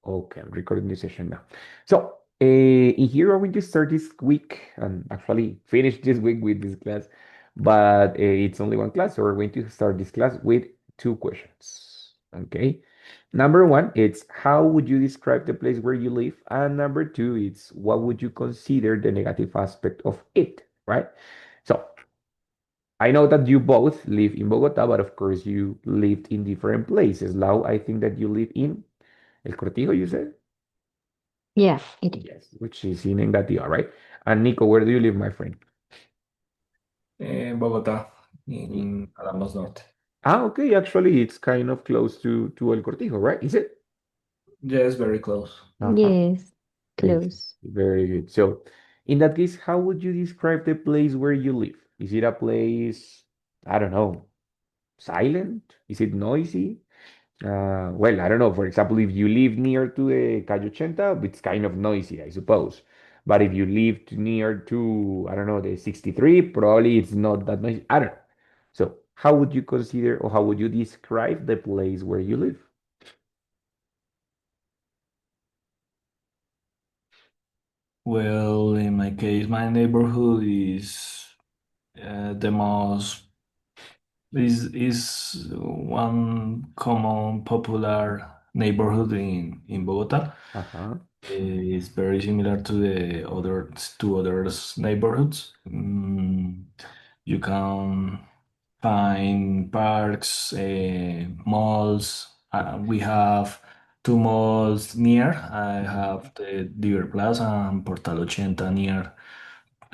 Okay, I'm recording this session now. So, in here, we're going to start this week and actually finish this week with this class, but it's only one class, so we're going to start this class with two questions. Okay. Number one, it's how would you describe the place where you live? And number two, it's what would you consider the negative aspect of it, right? So, I know that you both live in Bogota, but of course, you lived in different places. Lau, I think that you live in El Cortijo, you said? Yeah, it is. Yes, which is in Engativá, right? And Nico, where do you live, my friend? En Bogotá, Y- en Alamos Norte. Okay, actually, it's kind of close to El Cortijo, right? Is it? Yes, very close. Uh-huh. Yes, Okay, close. very good. So, in that case, how would you describe the place where you live? Is it a place, I don't know, silent? Is it noisy? Well, I don't know. For example, if you live near to the Calle 80, it's kind of noisy, I suppose. But if you live near to, I don't know, the 63, probably it's not that noisy. I don't know. So, how would you consider or how would you describe the place where you live? Well, in my case, my neighborhood is the most is one common popular neighborhood in Bogota. Uh-huh. It's very similar to the other neighborhoods. You can find parks, malls. We have two malls near. I have the Diver Plaza and Portal 80 near.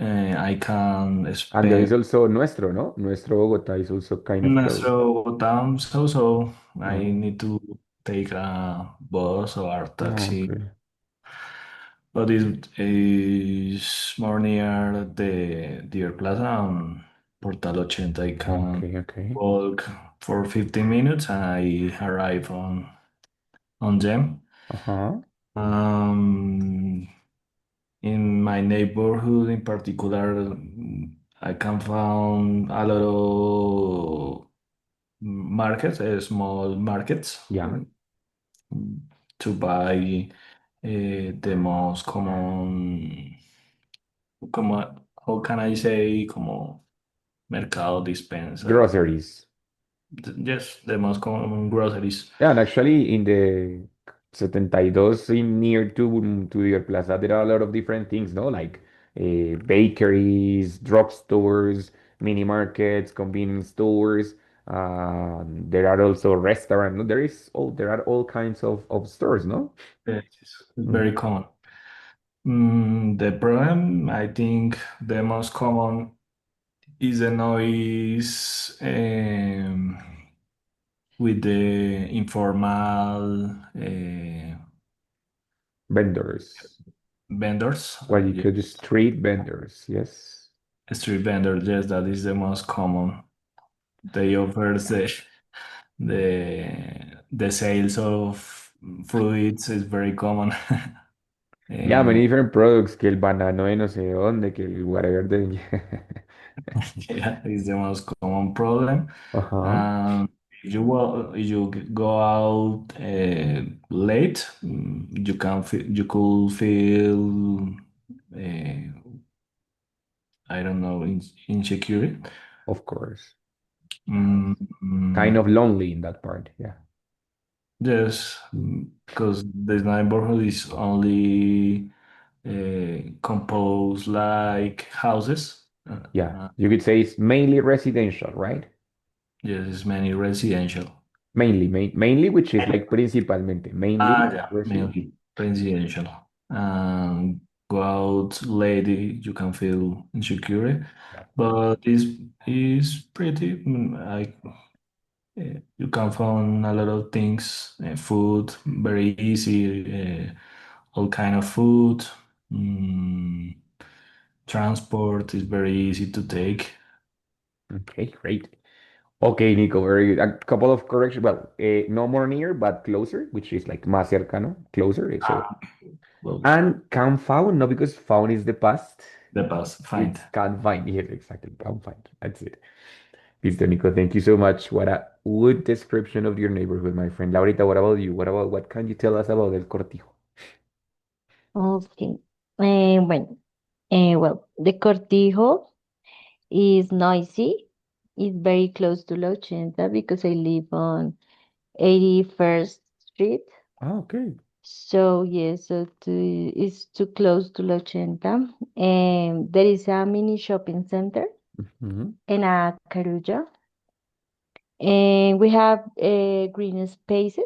I can And there is spend also Nuestro, no? Nuestro Bogota is also kind of close. Nuestro town, so I Oh, need to take a bus or taxi, okay. but it is more near the Deer Plaza and Portal 80. I can Okay, okay. walk for 15 minutes and I arrive on them. Uh-huh. Um, in my neighborhood in particular, I can find a lot of markets, small markets, Yeah. to buy the most common, how can I say, como mercado dispensa, Groceries. yes, the most common groceries. Yeah, and actually in the 72 in near to your plaza, there are a lot of different things, no? Like bakeries, drugstores, mini markets, convenience stores. There are also restaurants. No? There are all kinds of stores, no? Yes, it's very Mhm. common. The problem, I think, the most common is the noise with the informal Vendors. vendors. What you could Yes. street vendors, yes. Street vendors, yes, that is the most common. They offer the sales of fruits is very common. Yeah, Eh, many different products, que el banano de no sé dónde, que el whatever de... yeah, is the most common problem. Ajá, Um, if you go out late, you could feel I don't know insecure. of course. Mm, Kind mm, of lonely in that part, yeah. yes, because the neighborhood is only composed like houses. Yeah, you could say it's mainly residential, right? Yes, it's many residential. Mainly, which is like principalmente, mainly Yeah, residential. mainly residential. Go out lady, you can feel insecure, Yeah. but it's pretty. Like you can find a lot of things, food, very easy, all kind of food. Mm, Transport is very easy to take. Okay, great. Okay, Nico, very good. A couple of corrections. Well, no more near, but closer, which is like más cercano, closer. So, Well, and can found, no, because found is the past. the past, find. It's can't find. Yes, exactly. Can't find. That's it. Listo, Nico. Thank you so much. What a good description of your neighborhood, my friend. Laurita, what about you? What can you tell us about El Cortijo? Okay. Bueno, well, the Cortijo is noisy. It's very close to La Ochenta because I live on 81st Street. Ah, okay. So yes, it's too close to La Ochenta. And there is a mini shopping center Hmm. in a Carulla. And we have green spaces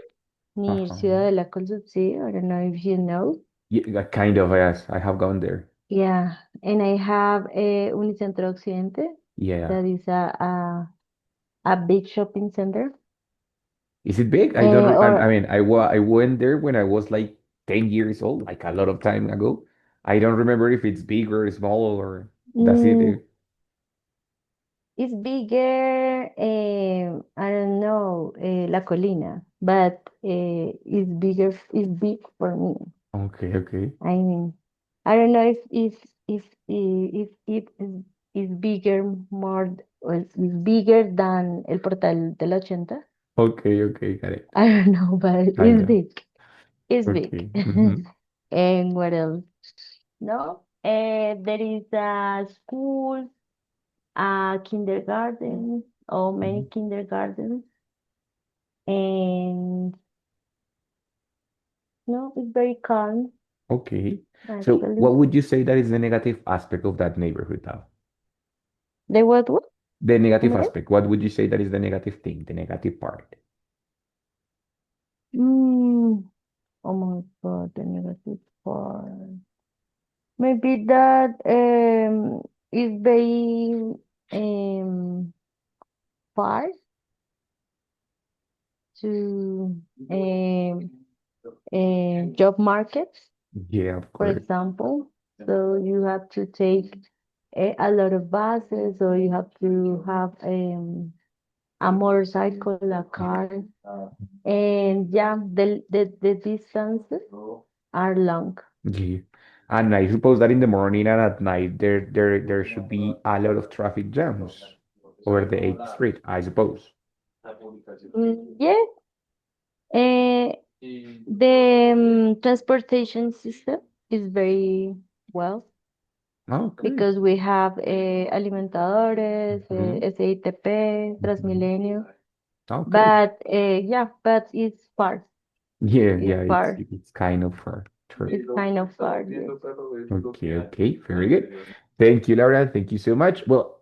near Uh-huh. Ciudadela con Subsidio. I don't know if you know. Yeah, kind of, yes. I have gone there. Yeah, and I have Unicentro Occidente, Yeah. that is a big shopping center. Is it big? I don't. I Or mean, I went there when I was like 10 years old, like a lot of time ago. I don't remember if it's big or small or that's it. mm, it's bigger, I don't know, La Colina, but it's big for me. Okay, okay, I mean, I don't know if it's bigger more or is bigger than El Portal de la Ochenta. okay, okay. Got it. I don't know, but Kind it's of. big. It's big. Okay. Mm-hmm. And what else? No, there is a school, a kindergarten, or many kindergartens, and no, it's very calm Okay. So, actually. what would you say that is the negative aspect of that neighborhood now? There was what? The Come negative again? aspect. What would you say that is the negative thing, the negative part? Mm, oh my God, the negative part. Maybe that is very far to job markets, Yeah, of for course. example. So you have to take a lot of buses, or you have to have a motorcycle, a car, and yeah, the distances are long. Yeah. And I suppose that in the morning and at night there should be a lot of traffic jams over the 8th Street, I suppose. Yeah, uh, the transportation system is very well Okay. because we have alimentadores, Mhm, SITP, mhm. Transmilenio, Okay. but yeah, but it's far. Yeah, It's yeah, far. it's kind of far. True. It's kind of far. Yes. Okay, okay, very good. Thank you, Laura. Thank you so much. Well,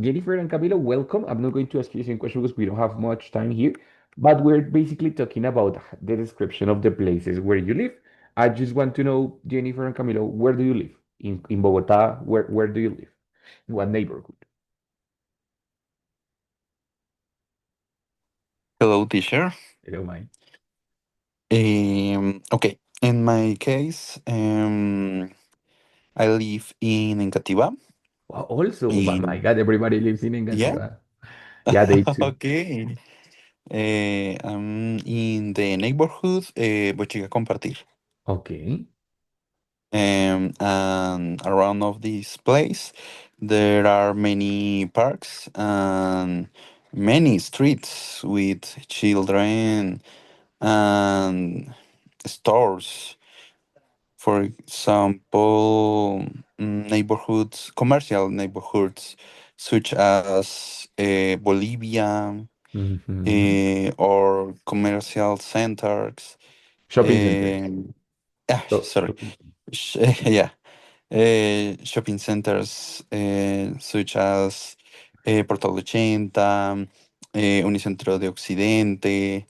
Jennifer and Camilo, welcome. I'm not going to ask you the same question because we don't have much time here, but we're basically talking about the description of the places where you live. I just want to know, Jennifer and Camilo, where do you live? In Bogota, where do you live? In what neighborhood? Hello, teacher. I don't mind. Okay, in my case, I live in Encativa. Well, also, oh my In God, everybody lives in Yeah, Engativá. Yeah, they too. okay. I'm in the neighborhood Bochica Compartir. Okay. And around of this place, there are many parks and many streets with children and stores. For example, neighborhoods, commercial neighborhoods, such as Bolivia, Hmm. or commercial centers. Shopping centers. Um, sorry, Shopping. yeah, shopping centers such as Portal 80, Unicentro de Occidente.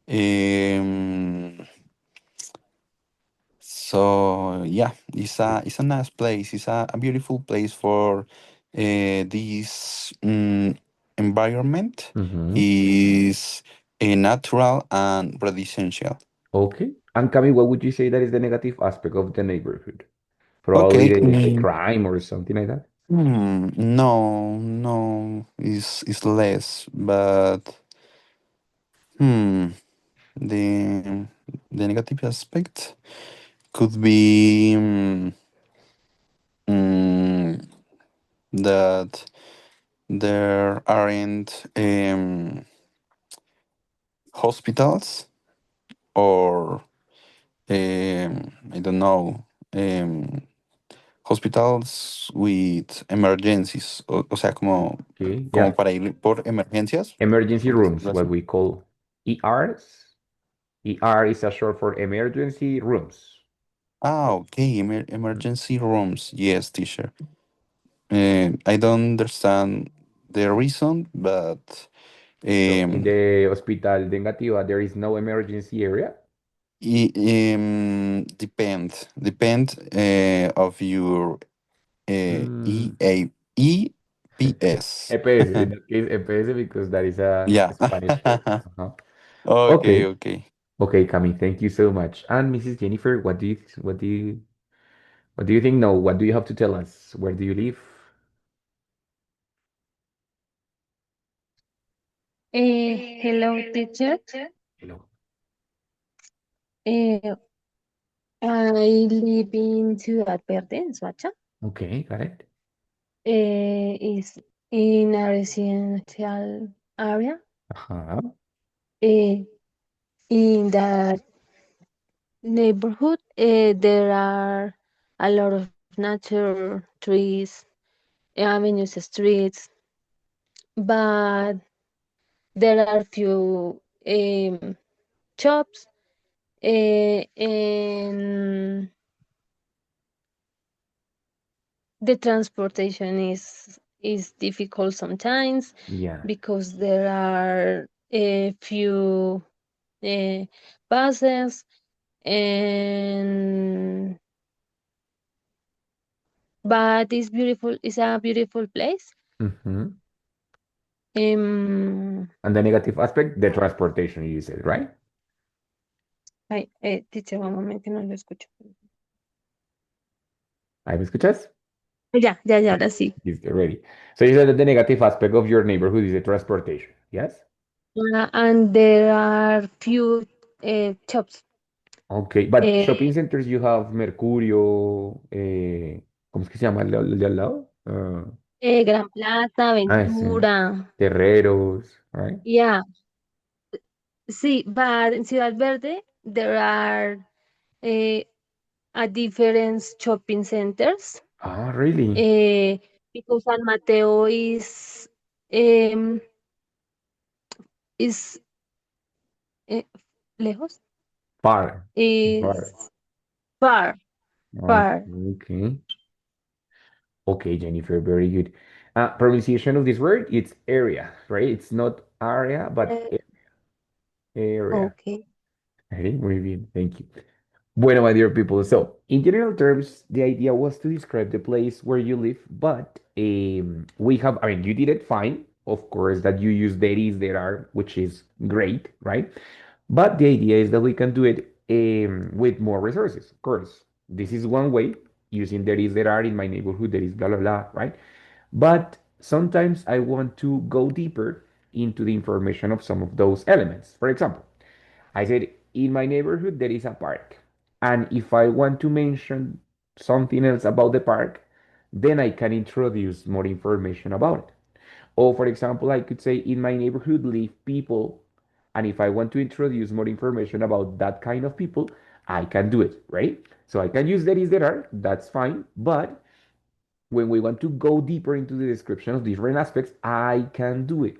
em, So yeah, it's a nice place. It's a beautiful place for this environment. Hmm. Is a natural and residential. Okay. And Cami, what would you say that is the negative aspect of the neighborhood? Probably Okay. the crime or something like that. No, no, is less, but hmm, the the negative aspect could be that. there aren't hospitals or I don't know, hospitals with emergencies, o sea, Okay, como yeah. para ir por emergencias, Emergency por decirlo rooms, what así. we call ERs. ER is a short for emergency rooms. Ah, okay, emergency rooms. Yes, teacher. I don't understand the reason, but So in um, the Hospital de Engativá, there is no emergency area. depend of your Mm. EPS. EPS, in that case, EPS because that is a Yeah. Spanish term. Uh-huh. Okay, Okay, okay. okay, Cami, thank you so much. And Mrs. Jennifer, what do you think? No, what do you have to tell us? Where do you live? Hello, teacher. Hello. Uh, I live in Ciudad Verde, in Soacha. Okay, got it. Is in a residential area. Uh-huh. Uh, in that neighborhood, there are a lot of nature, trees, avenues, streets, but there are few shops, and the transportation is difficult sometimes Yeah. because there are a few uh, buses, and but it's beautiful. It's a beautiful place. Mm-hmm. Um, And the negative aspect, the transportation, you said, right? Ay, teacher, un momento, no lo escucho. ¿Ahí me escuchas? Ya, Okay, ahora sí. he's ready. So you said that the negative aspect of your neighborhood is the transportation, yes? And there are few shops. Okay, but eh, shopping centers you have Mercurio, ¿cómo es que se llama el de al lado? Gran Plaza, Ese, Ventura. Terreros, right? Yeah, sí, but in Ciudad Verde there are uh, a different shopping centers. Ah, really? uh, because San Mateo um, is eh, lejos, Far, far. is far, far. Okay. Okay, Jennifer, very good. Pronunciation of this word, it's area, right? It's not area, but Uh, area. okay. Okay, muy bien, thank you. Bueno, my dear people, so in general terms, the idea was to describe the place where you live, but we have, I mean, you did it fine. Of course, that you use there is, there are, which is great, right? But the idea is that we can do it with more resources. Of course, this is one way using there is, there are in my neighborhood, there is blah, blah, blah, right? But sometimes I want to go deeper into the information of some of those elements. For example, I said, in my neighborhood, there is a park. And if I want to mention something else about the park, then I can introduce more information about it. Or, for example, I could say, in my neighborhood live people. And if I want to introduce more information about that kind of people, I can do it, right? So I can use there is, there are, that's fine. But when we want to go deeper into the description of different aspects, I can do it.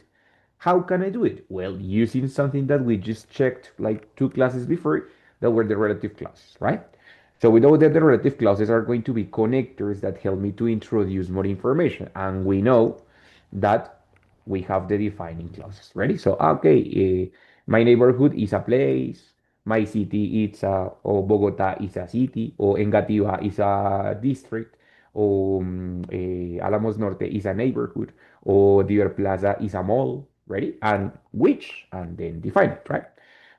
How can I do it? Well, using something that we just checked like two classes before that were the relative clauses, right? So we know that the relative clauses are going to be connectors that help me to introduce more information. And we know that we have the defining clauses. Ready? So, okay, my neighborhood is a place, my city is a, or Bogota is a city, or Engativá is a district, or Alamos Norte is a neighborhood, or Diver Plaza is a mall. Ready? And which, and then define it, right?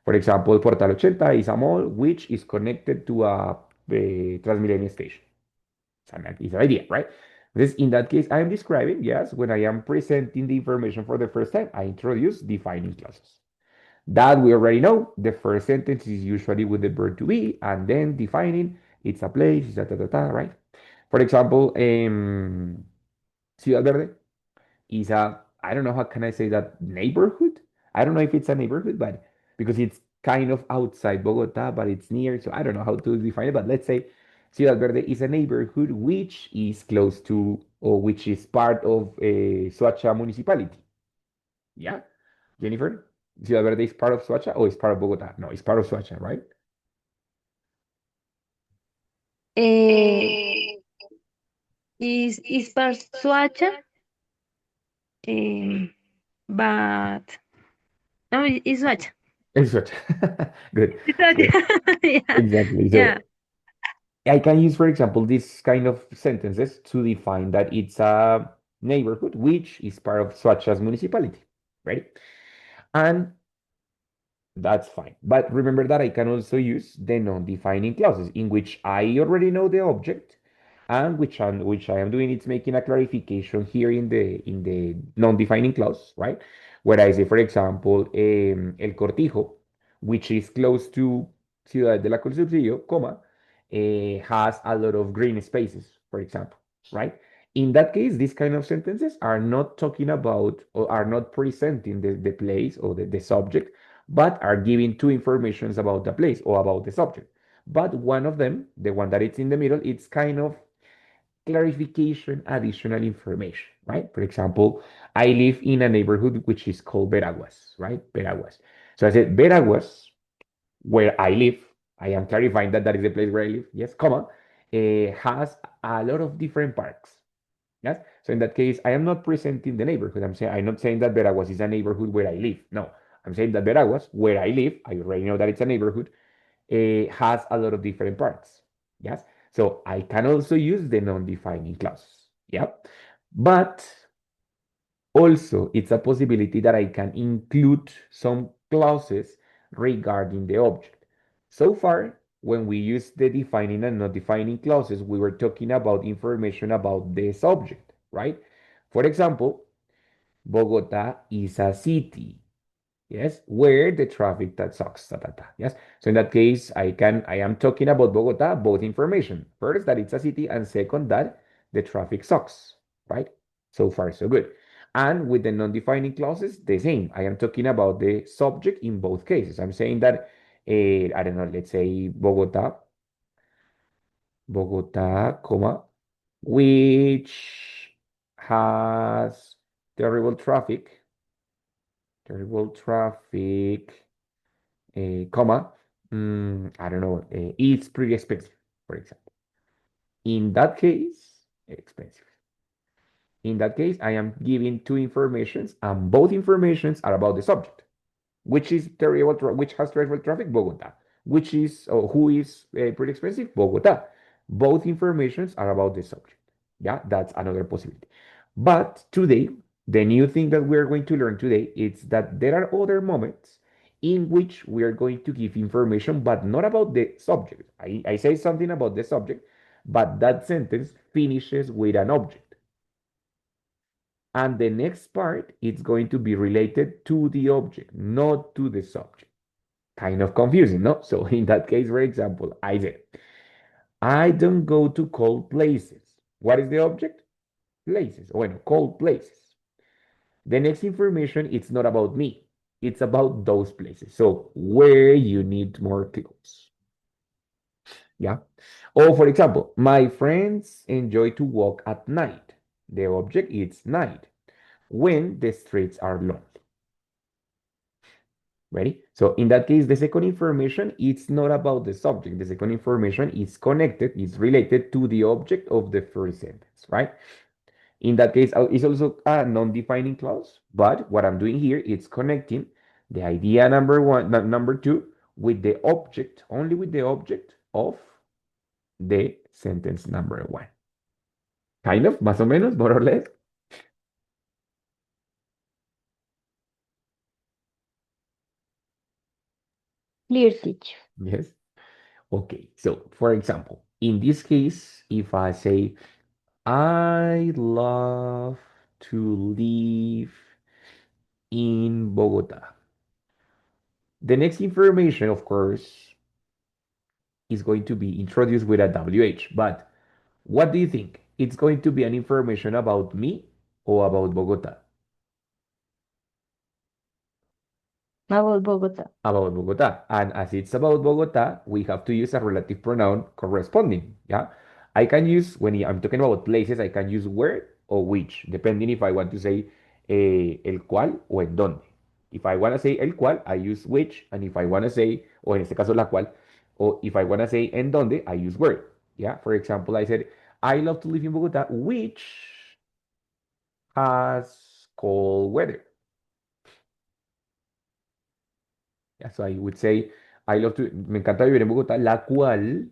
For example, Portal 80 is a mall which is connected to a Transmilenio station. So that is the idea, right? This, in that case, I am describing, yes, when I am presenting the information for the first time, I introduce defining clauses. That we already know. The first sentence is usually with the verb to be, and then defining, it's a place, it's a ta ta ta, right? For example, Ciudad Verde, is a, I don't know how can I say that, neighborhood. I don't know if it's a neighborhood, but because it's kind of outside Bogota, but it's near, so I don't know how to define it. But let's say Ciudad Verde is a neighborhood which is close to, or which is part of a Soacha municipality. Yeah, Jennifer, Ciudad Verde is part of Soacha or is part of Bogota? No, it's part of Soacha, right? Eh, is part Suacha, um, but no, it's Suacha. It's Soacha. Good. It's So Suacha. Yeah, exactly. yeah. So I can use, for example, this kind of sentences to define that it's a neighborhood which is part of Soacha's municipality, right? And that's fine. But remember that I can also use the non-defining clauses in which I already know the object and which I am doing it's making a clarification here in the non-defining clause, right? Where I say, for example, El Cortijo, which is close to Ciudad de la Cruz Subsidio, comma, has a lot of green spaces, for example, right? In that case, these kind of sentences are not talking about or are not presenting the place or the subject, but are giving two informations about the place or about the subject. But one of them, the one that it's in the middle, it's kind of clarification, additional information, right? For example, I live in a neighborhood which is called Veraguas, right? Veraguas. So I said Veraguas, where I live, I am clarifying that that is the place where I live, yes, comma, has a lot of different parks. Yes. So in that case, I am not presenting the neighborhood. I'm not saying that Veraguas is a neighborhood where I live. No, I'm saying that Veraguas, where I live, I already know that it's a neighborhood, has a lot of different parts. Yes. So I can also use the non-defining clause. Yep. But also, it's a possibility that I can include some clauses regarding the object. So far, when we use the defining and not defining clauses, we were talking about information about the subject, right? For example, Bogota is a city, yes, where the traffic that sucks, ta, ta, ta, yes. So in that case, I am talking about Bogota, both information. First, that it's a city, and second, that the traffic sucks, right? So far, so good. And with the non-defining clauses, the same. I am talking about the subject in both cases. I'm saying that, I don't know, let's say Bogota, comma, which has terrible traffic, terrible traffic comma, I don't know, it's pretty expensive, for example. In that case, expensive. In that case, I am giving two informations, and both informations are about the subject, which is terrible, which has terrible traffic, Bogota, which is, or who is pretty expensive, Bogota. Both informations are about the subject. Yeah, that's another possibility. But today, the new thing that we're going to learn today is that there are other moments in which we are going to give information, but not about the subject. I say something about the subject, but that sentence finishes with an object. And the next part is going to be related to the object, not to the subject. Kind of confusing, no? So in that case, for example, I said, I don't go to cold places. What is the object? Places. Bueno, cold places. The next information, it's not about me. It's about those places. So where you need more clothes. Yeah. Or for example, my friends enjoy to walk at night. The object is night when the streets are lonely. Ready? So in that case, the second information, it's not about the subject. The second information is connected, is related to the object of the first sentence, right? In that case, it's also a non-defining clause, but what I'm doing here is connecting the idea number one, number two, with the object, only with the object of the sentence number one. Kind of, más o menos, more or less. Clear, teacher. Yes. Okay. So, for example, in this case, if I say, I love to live in Bogota. The next information, of course, is going to be introduced with a WH. But what do you think? It's going to be an information about me or about Bogota? About Bogota. About Bogota. And as it's about Bogota, we have to use a relative pronoun corresponding. Yeah. I can use, when I'm talking about places, I can use where or which, depending if I want to say el cual o en donde. If I want to say el cual, I use which. And if I want to say, o en este caso la cual, or if I want to say en donde, I use where. Yeah. For example, I said, I love to live in Bogota, which has cold weather. Yeah, so I would say, me encanta vivir en Bogotá, la cual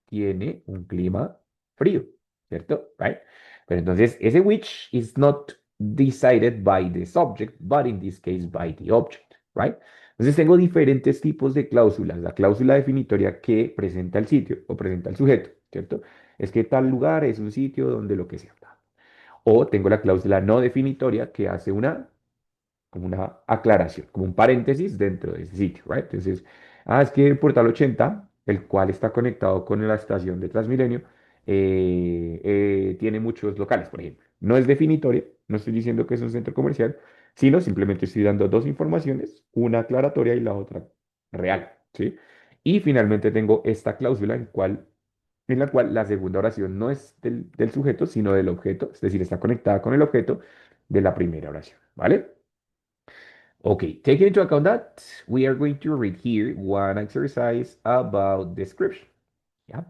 tiene un clima frío, ¿cierto? Right? Pero entonces, ese which is not decided by the subject, but in this case by the object, right? Entonces tengo diferentes tipos de cláusulas. La cláusula definitoria que presenta el sitio o presenta el sujeto, ¿cierto? Es que tal lugar es un sitio donde lo que sea. O tengo la cláusula no definitoria que hace como una aclaración, como un paréntesis dentro de ese sitio, ¿right? Entonces, es que el portal 80, el cual está conectado con la estación de Transmilenio, tiene muchos locales, por ejemplo. No es definitoria, no estoy diciendo que es un centro comercial, sino simplemente estoy dando dos informaciones, una aclaratoria y la otra real, ¿sí? Y finalmente tengo esta cláusula en la cual la segunda oración no es del sujeto, sino del objeto, es decir, está conectada con el objeto de la primera oración, ¿vale? Okay, taking into account that, we are going to read here one exercise about description. Yeah,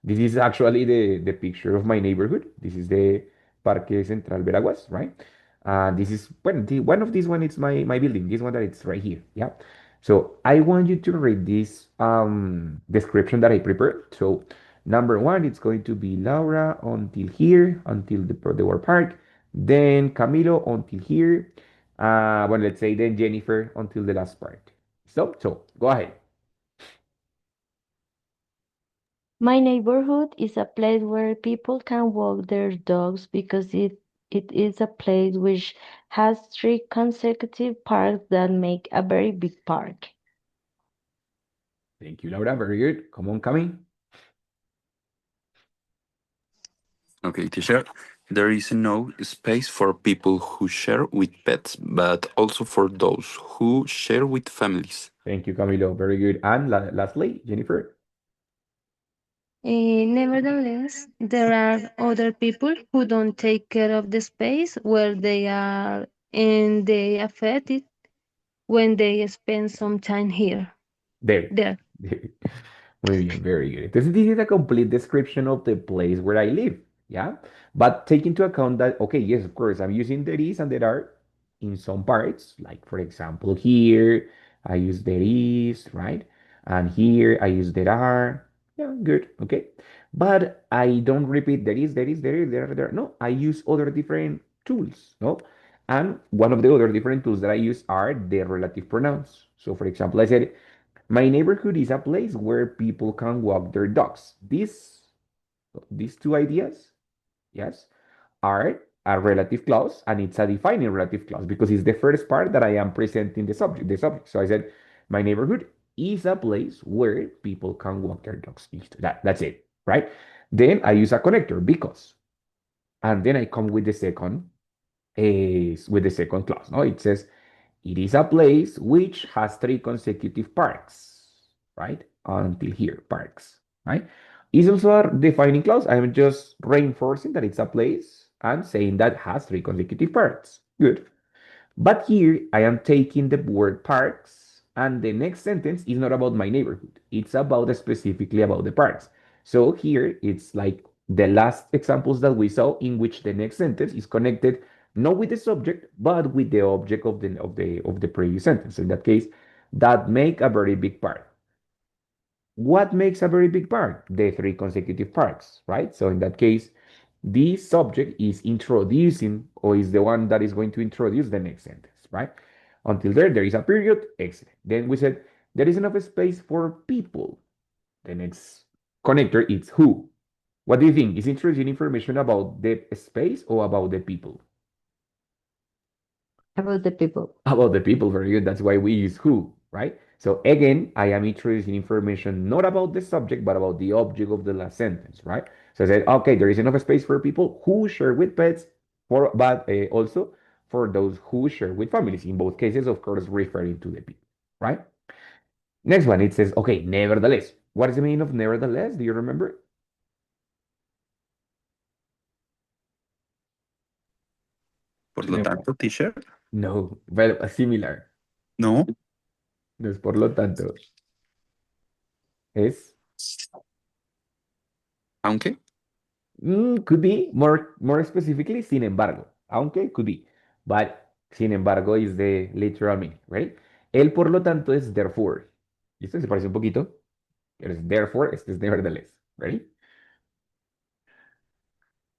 this is actually the picture of my neighborhood. This is the Parque Central Veraguas, right? This is one of these one. It's my building. This one that it's right here. Yeah. So I want you to read this description that I prepared. So number one, it's going to be Laura until here, until the word park. Then Camilo until here. Well, let's say then Jennifer until the last part. So go ahead. My neighborhood is a place where people can walk their dogs because it is a place which has three consecutive parks that make a very big park. Thank you, Laura. Very good. Come on, Cami. Okay, teacher. There is no space for people who share with pets, but also for those who share with families. Thank you, Camilo. Very good. And lastly, Jennifer. Nevertheless, there are other people who don't take care of the space where they are and they affect it when they spend some time here. There. There. Muy bien, very good. Entonces, this is a complete description of the place where I live. Yeah. But take into account that, okay, yes, of course, I'm using there is and there are in some parts. Like, for example, here, I use there is, right? And here, I use there are. Yeah, good. Okay. But I don't repeat there. No, I use other different tools. No. And one of the other different tools that I use are the relative pronouns. So, for example, I said, my neighborhood is a place where people can walk their dogs. These two ideas, yes, are a relative clause and it's a defining relative clause because it's the first part that I am presenting the subject. So I said, my neighborhood is a place where people can walk their dogs. That's it, right? Then I use a connector because, and then I come with the second clause. No, it says it is a place which has three consecutive parks, right? Until here, parks, right? Is also a defining clause. I'm just reinforcing that it's a place and saying that has three consecutive parks. Good. But here I am taking the word parks, and the next sentence is not about my neighborhood. It's about specifically about the parks. So here it's like the last examples that we saw in which the next sentence is connected not with the subject, but with the object of the previous sentence. In that case, that make a very big part. What makes a very big part? The three consecutive parts, right? So in that case, the subject is introducing or is the one that is going to introduce the next sentence, right? Until there is a period, excellent. Then we said there is enough space for people. The next connector is who. What do you think? Is introducing information about the space or about the people? About the people. About the people, very good. That's why we use who, right? So again, I am introducing information not about the subject, but about the object of the last sentence, right? So I said, okay, there is enough space for people who share with pets, but also for those who share with families. In both cases, of course, referring to the people, right? Next one, it says, okay, nevertheless. What is the meaning of nevertheless? Do you remember? Por lo tanto, teacher. No, well, similar. No. No es por lo tanto. Es, Aunque. could be more specifically, sin embargo. Aunque, could be. But, sin embargo, is the literal meaning, right? El por lo tanto es therefore. ¿Listo? Se parece un poquito. Pero es therefore, este es nevertheless. Ready?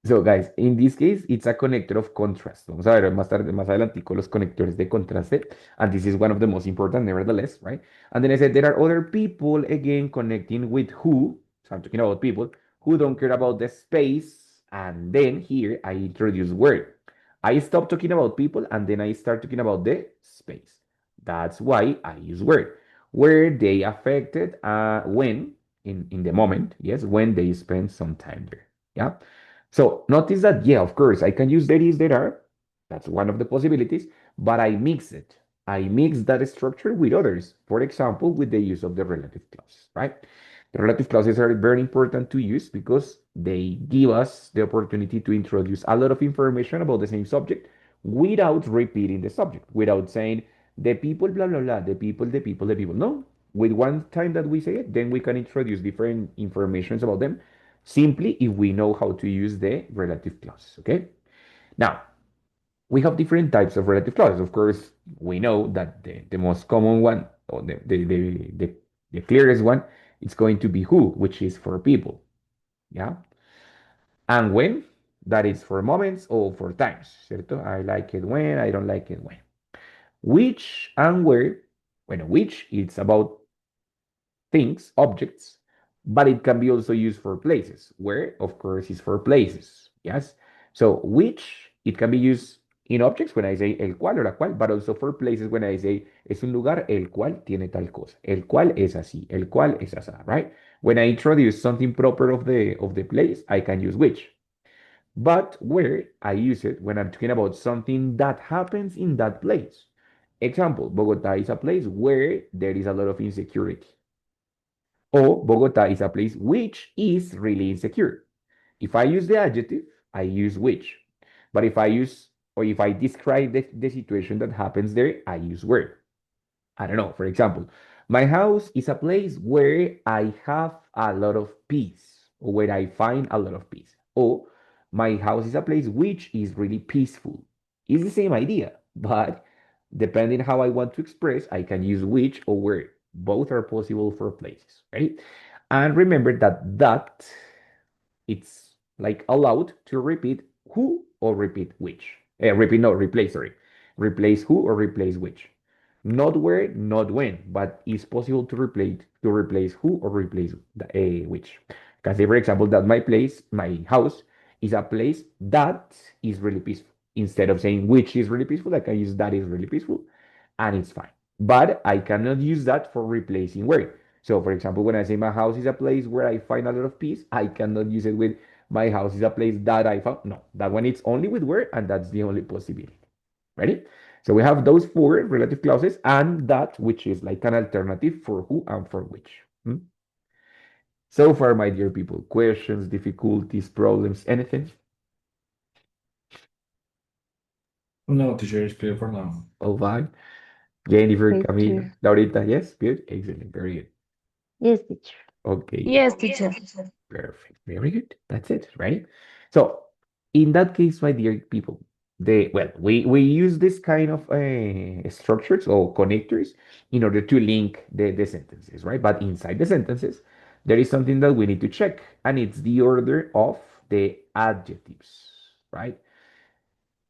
So, guys, in this case, it's a connector of contrast. Vamos a ver más tarde, más adelante con los conectores de contraste. And this is one of the most important, nevertheless, right? And then I said there are other people, again, connecting with who. So I'm talking about people who don't care about the space. And then here I introduce where. I stop talking about people and then I start talking about the space. That's why I use where. Where they affected when, in the moment, yes, when they spend some time there. Yeah. So notice that, yeah, of course, I can use there is, there are. That's one of the possibilities, but I mix it. I mix that structure with others. For example, with the use of the relative clauses, right? The relative clauses are very important to use because they give us the opportunity to introduce a lot of information about the same subject without repeating the subject, without saying the people, blah, blah, blah, the people, the people, the people. No, with one time that we say it, then we can introduce different informations about them simply if we know how to use the relative clauses, okay? Now, we have different types of relative clauses. Of course, we know that the most common one, or the clearest one, it's going to be who, which is for people, yeah? And when, that is for moments or for times, ¿cierto? I like it when, I don't like it when. Which and where, bueno, which, it's about things, objects, but it can be also used for places, where, of course, is for places. Yes. So, which it can be used in objects when I say el cual o la cual, but also for places when I say es un lugar el cual tiene tal cosa, el cual es así, el cual es así, right? When I introduce something proper of the place, I can use which. But where I use it when I'm talking about something that happens in that place. Example, Bogota is a place where there is a lot of insecurity. Or Bogota is a place which is really insecure. If I use the adjective, I use which. But if I use, or if I describe the situation that happens there, I use where. I don't know. For example, my house is a place where I have a lot of peace, or where I find a lot of peace. Or my house is a place which is really peaceful. It's the same idea, but depending how I want to express, I can use which or where. Both are possible for places, right? And remember that it's like allowed to repeat who or repeat which. Repeat, no, replace, sorry. Replace who or replace which. Not where, not when, but it's possible to replace who or replace which. Can say, for example, that my house, is a place that is really peaceful. Instead of saying which is really peaceful, I can use that is really peaceful, and it's fine. But I cannot use that for replacing where. So, for example, when I say my house is a place where I find a lot of peace, I cannot use it with my house is a place that I found. No, that one it's only with where, and that's the only possibility. Ready? So we have those four relative clauses and that which is like an alternative for who and for which. Hmm? So far, my dear people, questions, difficulties, problems, anything? No, teacher is clear for now. All fine. Jennifer, Okay, Camila, teacher. Laurita, yes? Good? Excellent. Very good. Yes, teacher. Okay. Yes, teacher. Perfect. Very good. That's it, right? So, in that case, my dear people, we use this kind of structures or connectors in order to link the sentences, right? But inside the sentences, there is something that we need to check, and it's the order of the adjectives, right?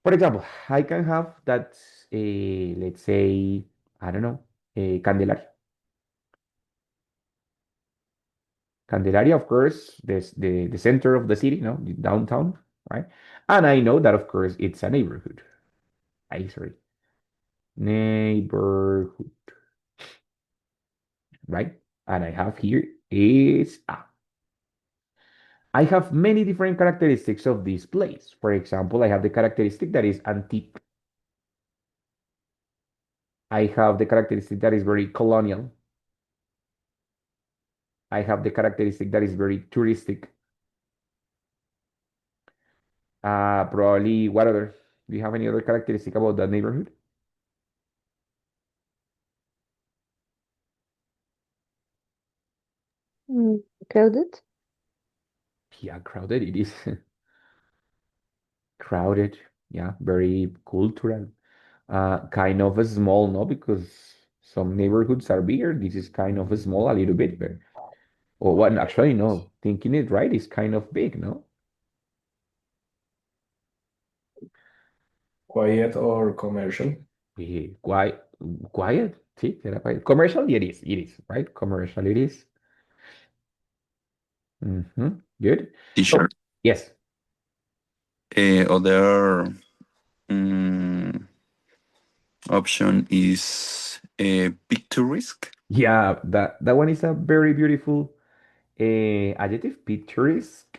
For example, I can have that, let's say, I don't know, Candelaria. Candelaria, of course, the center of the city, no, the downtown, right? And I know that, of course, it's a neighborhood. I sorry, neighborhood, right? And I have here is I have many different characteristics of this place. For example, I have the characteristic that is antique. I have the characteristic that is very colonial. I have the characteristic that is very touristic. Probably what other? Do you have any other characteristic about that neighborhood? Crowded? Yeah, crowded it is. Crowded. Yeah, very cultural. Kind of a small, no, because some neighborhoods are bigger. This is kind of a small, a little bit, but or what? Actually, no. Thinking it right is kind of big, no? Quiet or commercial? Quiet, quiet. Sí, será quiet. Commercial, it is, right? Commercial, it is. Good. So, Teacher. yes. Other mm, option is picturesque. Yeah, that one is a very beautiful adjective, picturesque,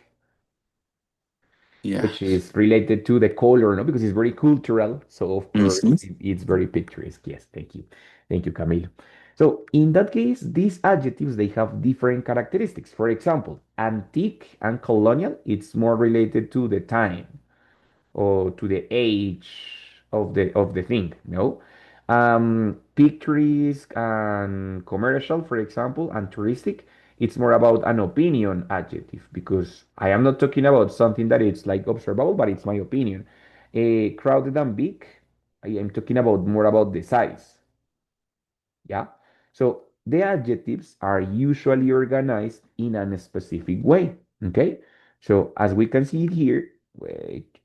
Yeah. which is related to the color, no? Because it's very cultural. So of course Mhm. it's very picturesque. Yes, thank you. Thank you, Camilo. So in that case, these adjectives they have different characteristics. For example, antique and colonial, it's more related to the time or to the age of the thing, no? Picturesque and commercial, for example, and touristic, it's more about an opinion adjective because I am not talking about something that it's like observable, but it's my opinion. Crowded and big, I am talking about more about the size. Yeah. So the adjectives are usually organized in a specific way. Okay. So as we can see it here, wait,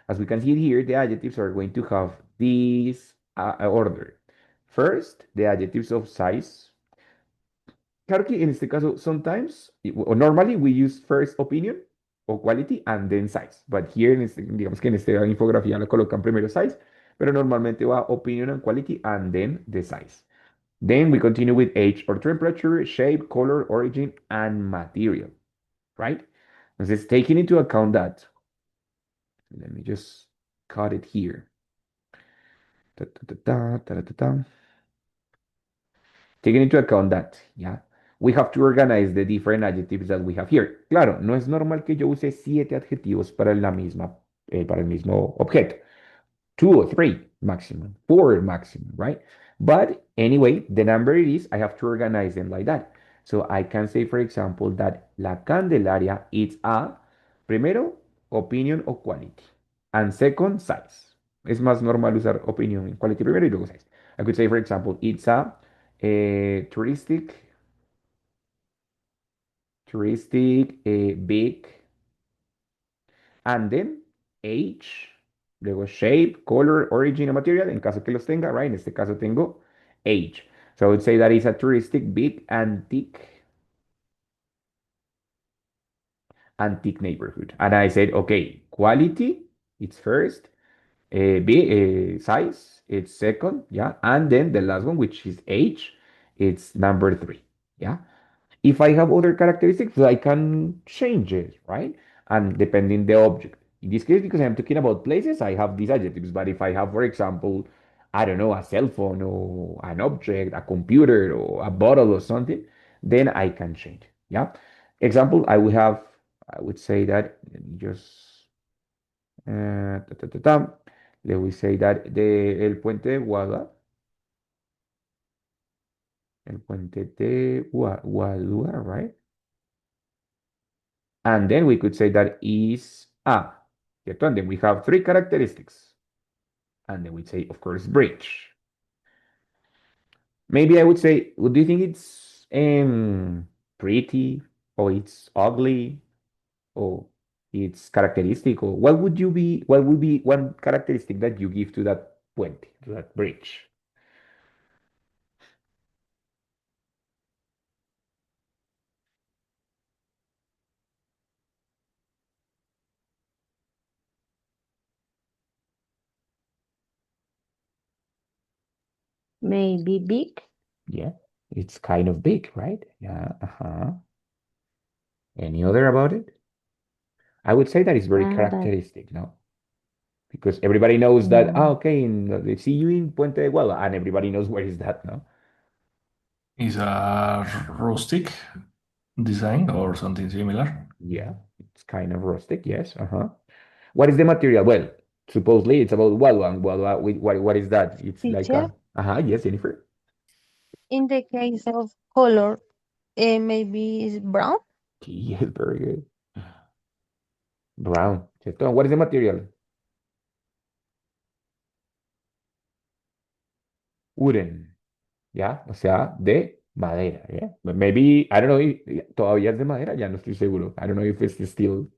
as we can see here, the adjectives are going to have this order. First, the adjectives of size. Claro que en este caso, sometimes, or normally we use first opinion o quality and then size. But here, digamos que en esta infografía lo colocan primero size, pero normalmente va opinion and quality and then the size. Then we continue with age or temperature, shape, color, origin, and material, right? Entonces, taking into account that, let me just cut it here. Ta, ta, ta, ta, ta, ta, ta. Taking into account that, yeah, we have to organize the different adjectives that we have here. Claro, no es normal que yo use 7 adjetivos para el mismo objeto. 2 or 3 maximum, 4 maximum, right? But anyway, the number it is, I have to organize them like that. So I can say, for example, that La Candelaria is a, primero, opinion o quality. And second, size. Es más normal usar opinion y quality primero y luego size. I could say, for example, it's a touristic, big, and then age, luego shape, color, origin, and material, en caso que los tenga, right? En este caso tengo age. So I would say that is a touristic, big, antique neighborhood. And I said, okay, quality, it's first, size, it's second, yeah, and then the last one, which is age, it's number 3, yeah. If I have other characteristics, I can change it, right? And depending the object. In this case, because I'm talking about places, I have these adjectives. But if I have, for example, I don't know, a cell phone or an object, a computer or a bottle or something, then I can change. Yeah. Example, I would say that, let me just, ta, ta, ta, ta. Let me say that el puente de Guadua, el puente de Guadua, right? And then we could say that is a. ¿Cierto? And then we have 3 characteristics. And then we say, of course, bridge. Maybe I would say, well, do you think it's pretty or it's ugly or it's characteristic or what would be one characteristic that you give to that puente, to that bridge? Maybe big. Yeah, it's kind of big, right? Yeah, uh-huh. Any other about it? I would say that is very That, characteristic, no? Because everybody knows that, yeah. okay, they see you in Puente de Guadua, and everybody knows where is that, no? Is a rustic design or something similar? Yeah, it's kind of rustic, yes. Uh-huh. What is the material? Well, supposedly it's about Guadua, and Guadua, what is that? It's like Teacher, a, uh-huh, yes, Jennifer. in the case of color, maybe it's brown. Yes, very good. Brown. ¿Cierto? What is the material? Wooden. ¿Ya? O sea, de madera, ¿ya? Maybe, I don't know, todavía es de madera, ya no estoy seguro. I don't know if it's still.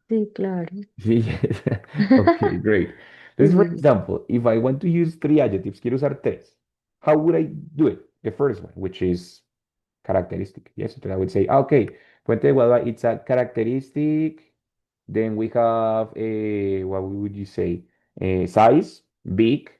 Sí, claro. Yes. Okay, great. This is, for Sí. example, if I want to use three adjectives, quiero usar tres. How would I do it? The first one, which is characteristic. Yes, so I would say, okay, Puente de Guadua, it's a characteristic. Then we have a, what would you say? Size, big.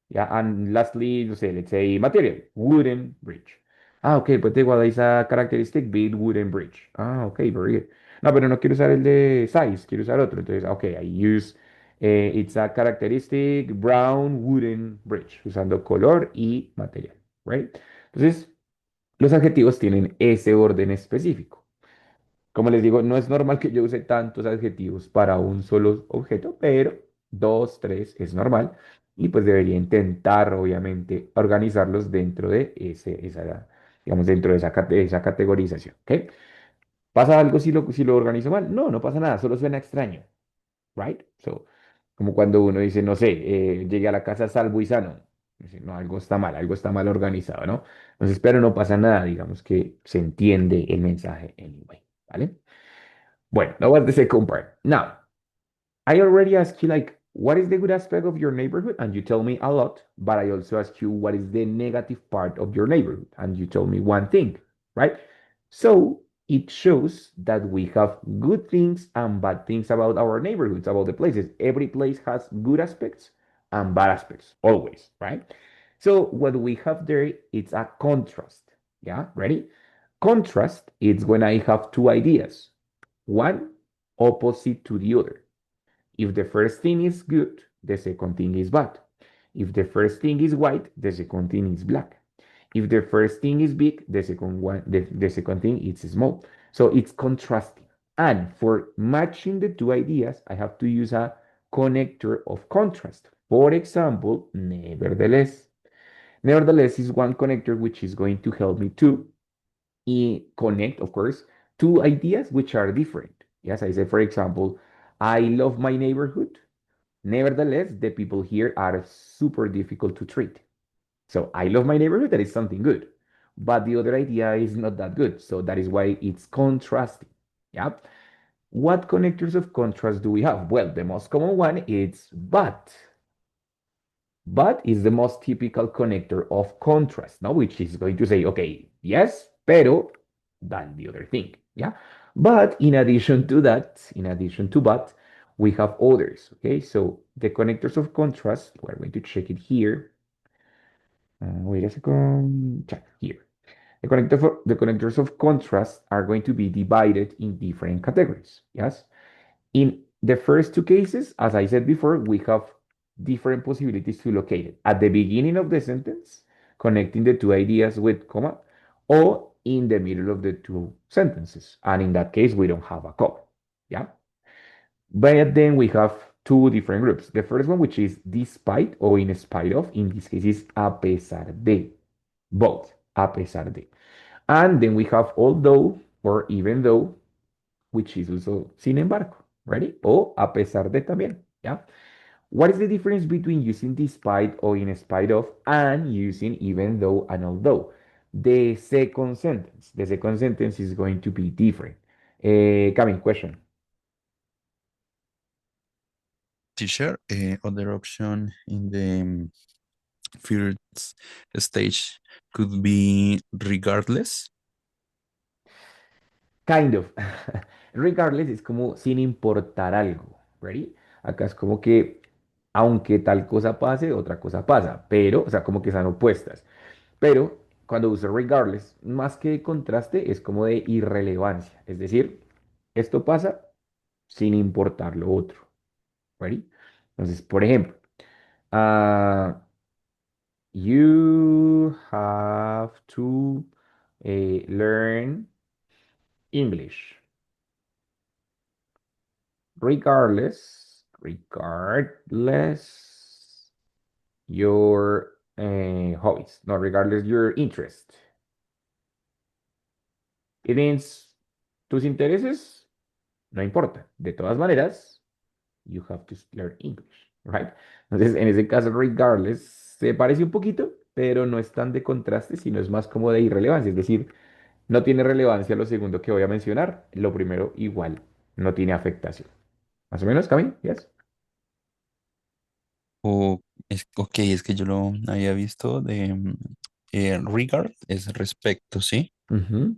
Yeah, and lastly, let's say material, wooden bridge. Ah, ok, pues igual is a characteristic big wooden bridge. Ah, ok, very good. No, pero no quiero usar el de size, quiero usar otro. Entonces, ok, I use, it's a characteristic brown wooden bridge, usando color y material, right? Entonces, los adjetivos tienen ese orden específico. Como les digo, no es normal que yo use tantos adjetivos para un solo objeto, pero dos, tres es normal. Y pues debería intentar, obviamente, organizarlos dentro de digamos, dentro de esa categorización. ¿Ok? ¿Pasa algo si lo organizo mal? No, no pasa nada, solo suena extraño, ¿right? So, como cuando uno dice, no sé, llegué a la casa salvo y sano. Dice, no, algo está mal organizado, ¿no? Entonces, pero no pasa nada, digamos que se entiende el mensaje anyway, ¿vale? Bueno, that was the second part. Now, I already asked you, like, what is the good aspect of your neighborhood? And you tell me a lot, but I also ask you, what is the negative part of your neighborhood? And you tell me one thing, right? So it shows that we have good things and bad things about our neighborhoods, about the places. Every place has good aspects and bad aspects, always, right? So what we have there, it's a contrast. Yeah, ready? Contrast is when I have two ideas, one opposite to the other. If the first thing is good, the second thing is bad. If the first thing is white, the second thing is black. If the first thing is big, the second thing is small. So it's contrasting. And for matching the two ideas, I have to use a connector of contrast. For example, nevertheless. Nevertheless is one connector which is going to help me to connect, of course, two ideas which are different. Yes, I say, for example, I love my neighborhood. Nevertheless, the people here are super difficult to treat. So I love my neighborhood, that is something good. But the other idea is not that good. So that is why it's contrasting. Yeah. What connectors of contrast do we have? Well, the most common one is but. But is the most typical connector of contrast, no? Which is going to say, okay, yes, pero than the other thing. Yeah. But in addition to that, in addition to but, we have others. Okay. So the connectors of contrast, we're going to check it here. Wait a second. Check here. The connectors of contrast are going to be divided in different categories. Yes. In the first two cases, as I said before, we have different possibilities to locate it. At the beginning of the sentence, connecting the two ideas with comma, or in the middle of the two sentences. And in that case, we don't have a comma. Yeah. But then we have two different groups. The first one, which is despite or in spite of, in this case is a pesar de. Both, a pesar de. And then we have although or even though, which is also sin embargo. Ready? O a pesar de también. Yeah. What is the difference between using despite or in spite of and using even though and although? The second sentence. The second sentence is going to be different. Coming question. Teacher, other option in the first stage could be regardless. Kind of. Regardless es como sin importar algo. Ready? Acá es como que aunque tal cosa pase, otra cosa pasa. Pero, o sea, como que están opuestas. Pero cuando uso regardless, más que de contraste, es como de irrelevancia. Es decir, Esto pasa sin importar lo otro. ¿Ready? Entonces, por ejemplo, ah, you have to learn English. Regardless your hobbies, no, regardless your interest. It means tus intereses, no importa. De todas maneras, you have to learn English, right? Entonces, en ese caso, regardless, se parece un poquito, pero no es tan de contraste, sino es más como de irrelevancia. Es decir, no tiene relevancia lo segundo que voy a mencionar, lo primero igual, no tiene afectación. Más o menos, Cami, ¿yes? O ok, es que yo lo había visto de regard es respecto, ¿sí? Ujú.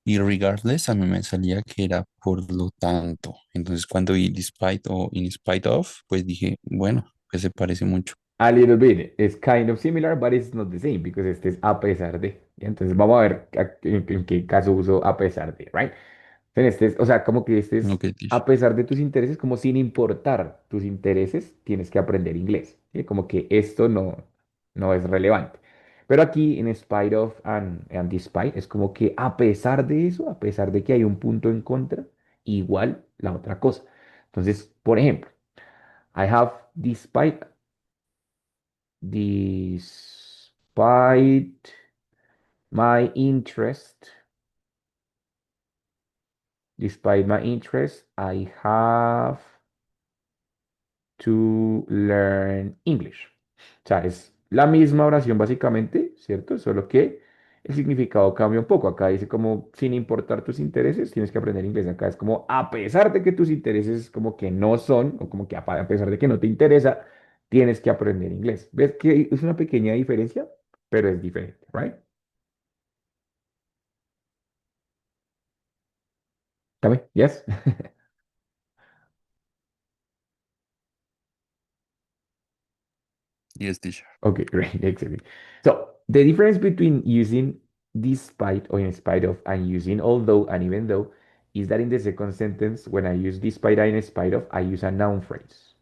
Y regardless a mí me salía que era por lo tanto. Entonces cuando vi despite o in spite of, pues dije, bueno, pues se parece mucho. A little bit. It's kind of similar, but it's not the same, because este es a pesar de. ¿Ya? Entonces vamos a ver en qué caso uso a pesar de, right? Entonces, o sea, como que este es Ok, Tish. a pesar de tus intereses, como sin importar tus intereses, tienes que aprender inglés. ¿Sí? Como que esto no es relevante. Pero aquí en spite of and despite es como que a pesar de eso, a pesar de que hay un punto en contra, igual la otra cosa. Entonces, por ejemplo, I have despite my interest, I have to learn English. O sea, es la misma oración básicamente, ¿cierto? Solo que el significado cambia un poco. Acá dice como, sin importar tus intereses, tienes que aprender inglés. Acá es como, a pesar de que tus intereses como que no son, o como que a pesar de que no te interesa, tienes que aprender inglés. ¿Ves que es una pequeña diferencia? Pero es diferente, ¿right? Tell yes? Yes, teacher. Okay, great, excellent. So the difference between using despite or in spite of and using although and even though is that in the second sentence, when I use despite and in spite of, I use a noun phrase.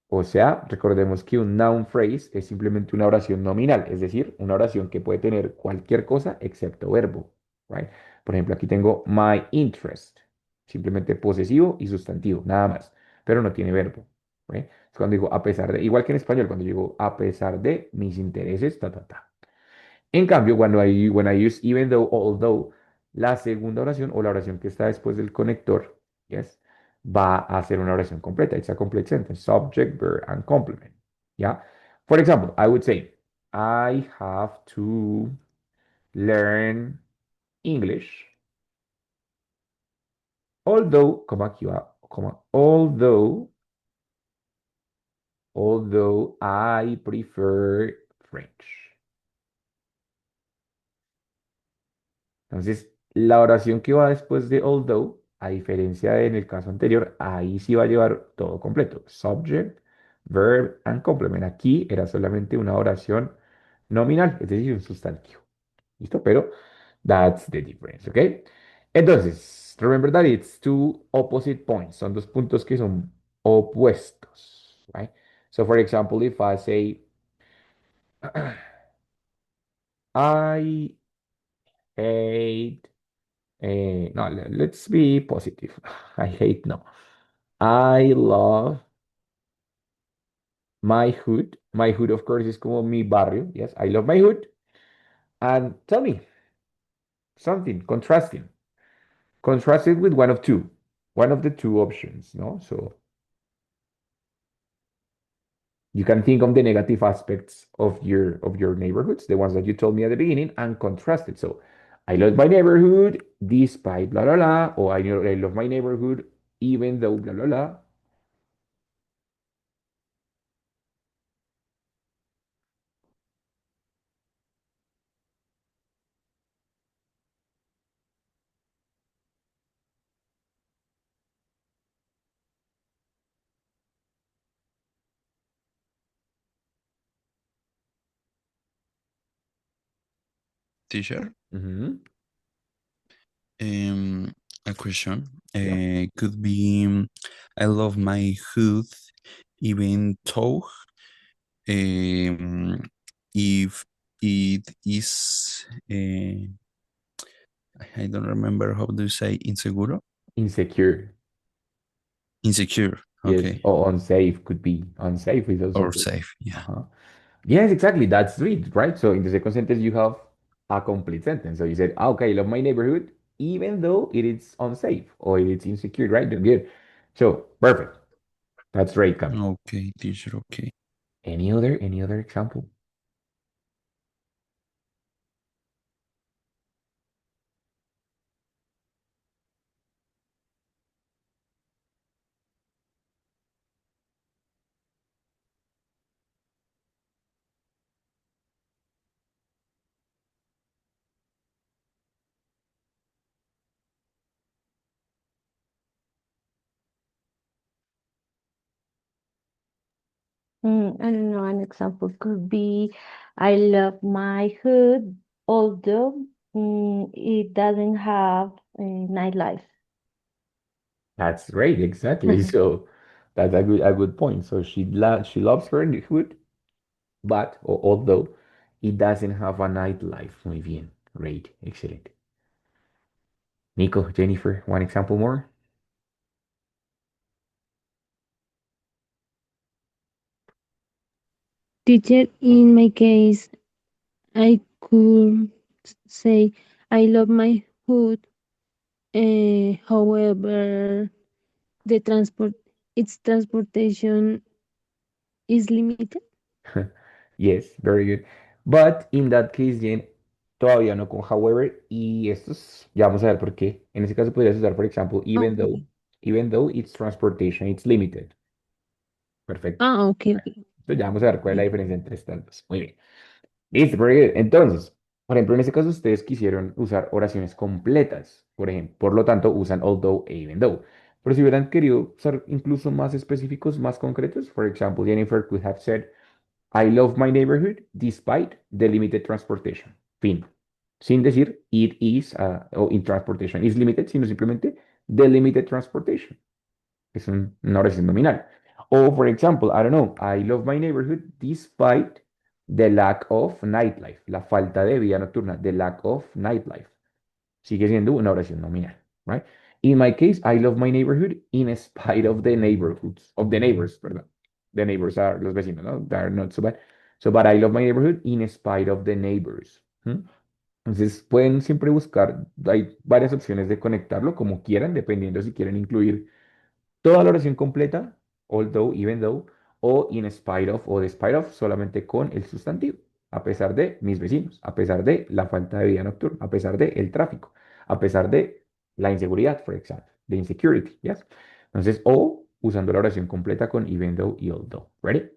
O sea, recordemos que un noun phrase es simplemente una oración nominal, es decir, una oración que puede tener cualquier cosa excepto verbo, right? Por ejemplo, aquí tengo my interest, simplemente posesivo y sustantivo, nada más, pero no tiene verbo, right? Es cuando digo a pesar de, igual que en español, cuando digo a pesar de mis intereses, ta, ta, ta. En cambio, when I use even though, although, la segunda oración o la oración que está después del conector, yes, va a ser una oración completa. It's a complete sentence, subject, verb, and complement. ¿Ya? For example, I would say, I have to learn English, although, coma aquí va, coma, although I prefer French. Entonces, la oración que va después de although, a diferencia de en el caso anterior, ahí sí va a llevar todo completo. Subject, verb and complement. Aquí era solamente una oración nominal, es decir, un sustantivo. ¿Listo? Pero that's the difference, ¿ok? Entonces, remember that it's two opposite points. Son dos puntos que son opuestos, right? So, for example, if I say, I hate no, let's be positive. I hate no. I love my hood. My hood, of course, is como mi barrio. Yes, I love my hood. And tell me something contrasting. Contrast it with one of two. One of the two options, no? So you can think of the negative aspects of your neighborhoods, the ones that you told me at the beginning, and contrast it. So I love my neighborhood despite blah blah blah, or I love my neighborhood even though blah blah blah. Teacher. Mhm. question. Yeah. Could be I love my hood, even though um, if it is, I don't remember how to say inseguro, Insecure. insecure. Yes. Okay, Or unsafe could be. Unsafe is also or good. safe. Yeah. Uh-huh. Yes, exactly. That's it, right? So in the second sentence, you have a complete sentence. So you said, "Ah, okay, I love my neighborhood, even though it is unsafe or it is insecure, right? Good. So perfect. That's great, Cam. Okay, teacher. Okay. Any other example? I don't know, an example could be I love my hood, although it doesn't have a nightlife. That's great, exactly. So that's a good point. So she loves her neighborhood, but although it doesn't have a nightlife. Muy bien. Great. Excellent. Nico, Jennifer, one example more. Teacher, in my case, I could say I love my hood. However, the transport, its transportation is limited. Yes, very good. But in that case, Jen, todavía no con however, y ya vamos a ver por qué. En ese caso podrías usar, por ejemplo, Okay. even though its transportation it's limited. Perfecto. Okay, Bueno, okay. entonces ya vamos a ver cuál es la diferencia entre estas dos. Muy bien. Listo, very good. Entonces, por ejemplo, en este caso ustedes quisieron usar oraciones completas, por ejemplo. Por lo tanto, usan although e even though. Pero si hubieran querido ser incluso más específicos, más concretos, por ejemplo, Jennifer could have said, I love my neighborhood despite the limited transportation. Fin. Sin decir it is o in transportation is limited, sino simplemente the limited transportation. Es una oración nominal. O, for example, I don't know, I love my neighborhood despite the lack of nightlife. La falta de vida nocturna, the lack of nightlife. Sigue siendo una oración nominal, right? In my case, I love my neighborhood in spite of the neighborhoods, of the neighbors, perdón. The neighbors are los vecinos, ¿no? They are not so bad. So, but I love my neighborhood in spite of the neighbors. ¿Mm? Entonces, pueden siempre buscar, hay varias opciones de conectarlo como quieran, dependiendo si quieren incluir toda la oración completa, although, even though, o in spite of o despite of, solamente con el sustantivo, a pesar de mis vecinos, a pesar de la falta de vida nocturna, a pesar de el tráfico, a pesar de la inseguridad, por ejemplo, de insecurity, ¿yes? Entonces, o usando la oración completa con even though y although, ¿ready?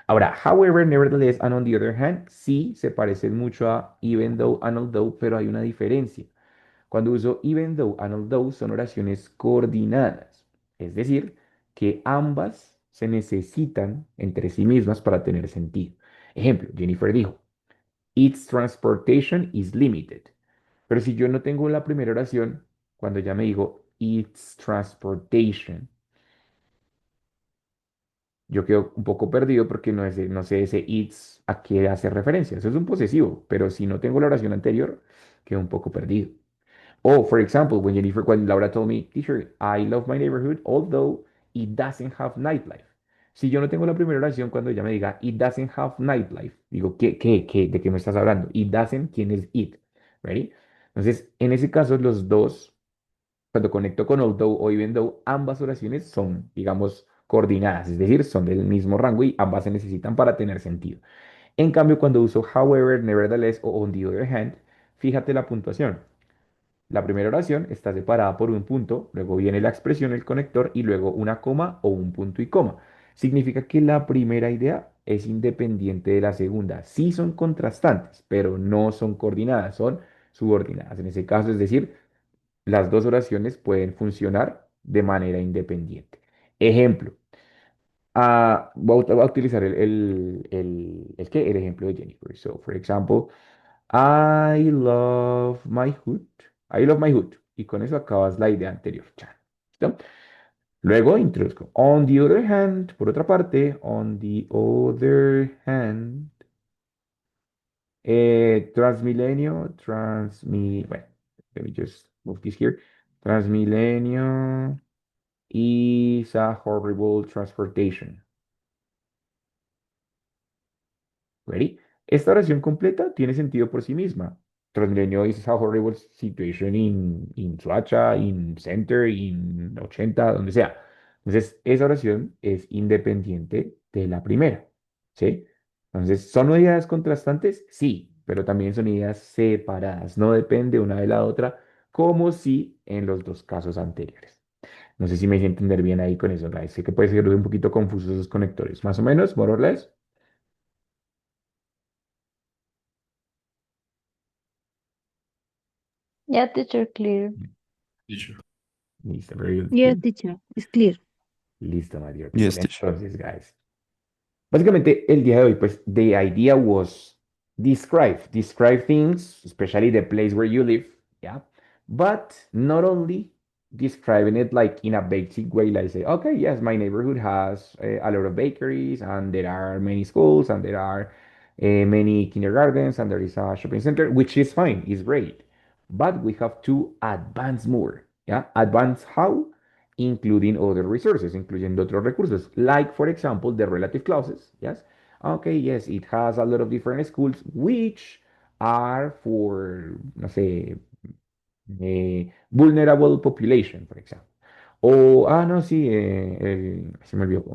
Ahora, however, nevertheless, and on the other hand, sí se parecen mucho a even though and although, pero hay una diferencia. Cuando uso even though and although son oraciones coordinadas, es decir, que ambas se necesitan entre sí mismas para tener sentido. Ejemplo, Jennifer dijo, its transportation is limited. Pero si yo no tengo la primera oración, cuando ya me digo its transportation, yo quedo un poco perdido porque no sé ese its a qué hace referencia. Eso es un posesivo, pero si no tengo la oración anterior, quedo un poco perdido. Oh, for example, when Laura told me, teacher, I love my neighborhood, although it doesn't have nightlife. Si yo no tengo la primera oración, cuando ella me diga, it doesn't have nightlife, digo, ¿de qué me estás hablando? It doesn't, ¿quién es it? ¿Ready? Entonces, en ese caso, los dos, cuando conecto con although o even though, ambas oraciones son, digamos, coordinadas, es decir, son del mismo rango y ambas se necesitan para tener sentido. En cambio, cuando uso however, nevertheless o on the other hand, fíjate la puntuación. La primera oración está separada por un punto, luego viene la expresión, el conector y luego una coma o un punto y coma. Significa que la primera idea es independiente de la segunda. Sí son contrastantes, pero no son coordinadas, son subordinadas. En ese caso, es decir, las dos oraciones pueden funcionar de manera independiente. Ejemplo, voy a utilizar el ejemplo de Jennifer. So, for example, I love my hood. I love my hood. y con eso acabas la idea anterior. Chan. ¿Listo? Luego introduzco. On the other hand, por otra parte, on the other hand, bueno, let me just move this here. Transmilenio is a horrible transportation. Ready? Esta oración completa tiene sentido por sí misma. Transmilenio is a horrible situation in Soacha, in Center, in 80, donde sea. Entonces, esa oración es independiente de la primera. ¿Sí? Entonces, ¿son unidades contrastantes? Sí, pero también son ideas separadas. No depende una de la otra, como si en los dos casos anteriores. No sé si me hice entender bien ahí con eso, guys. Sé que puede ser un poquito confuso esos conectores. Más o menos, more or less. Yeah, teacher, clear. Teacher. Listo, very Yes, good. teacher, it's clear. Listo, my dear people. Yes, teacher. Entonces, guys, básicamente el día de hoy, pues, the idea was describe things, especially the place where you live, yeah, but not only describing it like in a basic way, like say, okay, yes, my neighborhood has a lot of bakeries, and there are many schools, and there are many kindergartens, and there is a shopping center, which is fine, is great, but we have to advance more, yeah, advance how? Including other resources, incluyendo otros recursos, like for example, the relative clauses, yes? Okay, yes, it has a lot of different schools, which are for, no sé, vulnerable population, por ejemplo. O, no, sí, se me olvidó.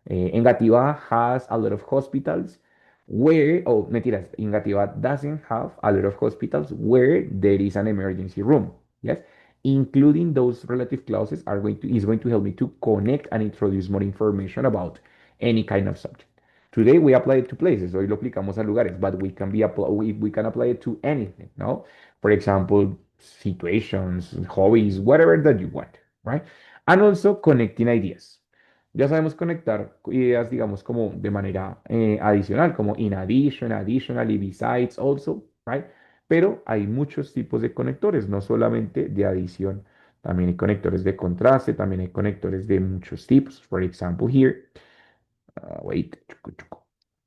Engativá has a lot of hospitals where, oh, mentiras, Engativá doesn't have a lot of hospitals where there is an emergency room. Yes, including those relative clauses is going to help me to connect and introduce more information about any kind of subject. Today we apply it to places, hoy lo aplicamos a lugares, but we can apply it to anything, no? For example, situations, hobbies, whatever that you want, right? And also connecting ideas. Ya sabemos conectar ideas, digamos, como de manera adicional, como in addition, additionally, besides, also, right? Pero hay muchos tipos de conectores, no solamente de adición. También hay conectores de contraste, también hay conectores de muchos tipos. For example, here, wait,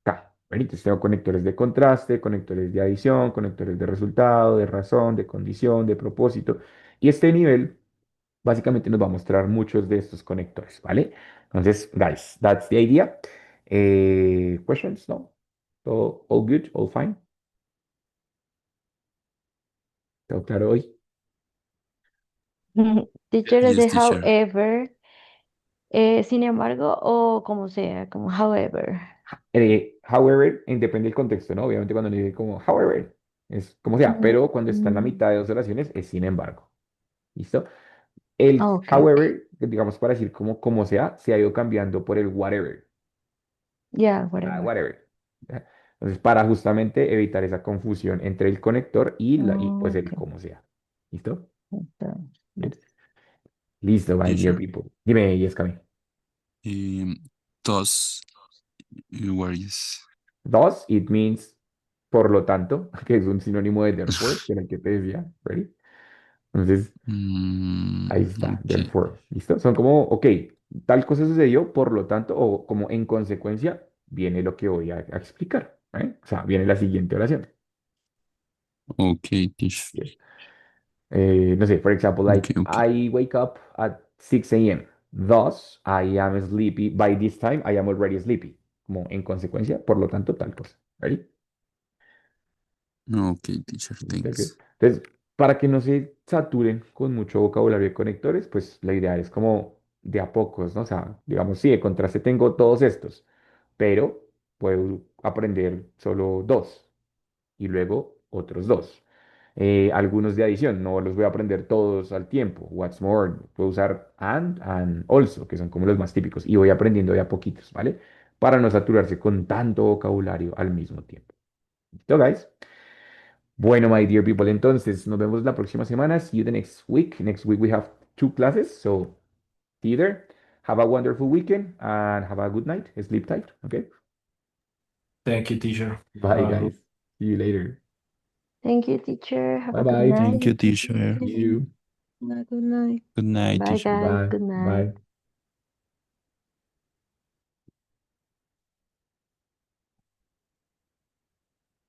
acá, ready? Entonces tengo conectores de contraste, conectores de adición, conectores de resultado, de razón, de condición, de propósito. Y este nivel básicamente nos va a mostrar muchos de estos conectores, ¿vale? Entonces, guys, that's the idea. Questions? No? All good? All fine? ¿Todo claro hoy? Teacher, es Yes, de teacher. however, sin embargo, o como sea, como however. However, depende del contexto, ¿no? Obviamente cuando le dice como however, es como sea, Ujú. pero cuando está en la mitad de dos oraciones es sin embargo. ¿Listo? El Ok, ok. however, digamos para decir como sea, se ha ido cambiando por el whatever. Yeah, whatever. Whatever. ¿Ya? Entonces, para justamente evitar esa confusión entre el conector y pues el Ok. como sea. ¿Listo? Entonces, Good. Listo, my dear Teacher. people. Dime, Yescami. Um, thus, where is? Thus, it means por lo tanto, que es un sinónimo de therefore, que era el que te decía. Ready? Entonces, ahí está, Okay. therefore. ¿Listo? Son como, ok, tal cosa sucedió, por lo tanto, o como en consecuencia, viene lo que voy a explicar. ¿Eh? O sea, viene la siguiente oración. Okay, teacher. Yes. No sé, for example, Okay, like okay. I wake up at 6 a.m. Thus, I am sleepy. By this time, I am already sleepy. Como en consecuencia, por lo tanto, tal cosa. ¿Ready? Okay, teacher. ¿Listo? Ok. Thanks. Entonces, para que no se saturen con mucho vocabulario de conectores, pues la idea es como de a pocos, ¿no? O sea, digamos, sí, de contraste tengo todos estos, pero puedo aprender solo dos y luego otros dos. Algunos de adición, no los voy a aprender todos al tiempo. What's more, puedo usar and also, que son como los más típicos, y voy aprendiendo de a poquitos, ¿vale? Para no saturarse con tanto vocabulario al mismo tiempo. ¿Listo, guys? Bueno, my dear people, entonces nos vemos la próxima semana. See you the next week. Next week we have two classes, so see you there. Have a wonderful weekend and have a good night. Sleep tight, okay? Thank you, teacher. Bye, guys. See you later. Thank you, teacher. Have Bye a good bye. Thank you, night. teacher. See you. Good night. Good night, Bye, teacher. guys. Bye. Good Bye. night.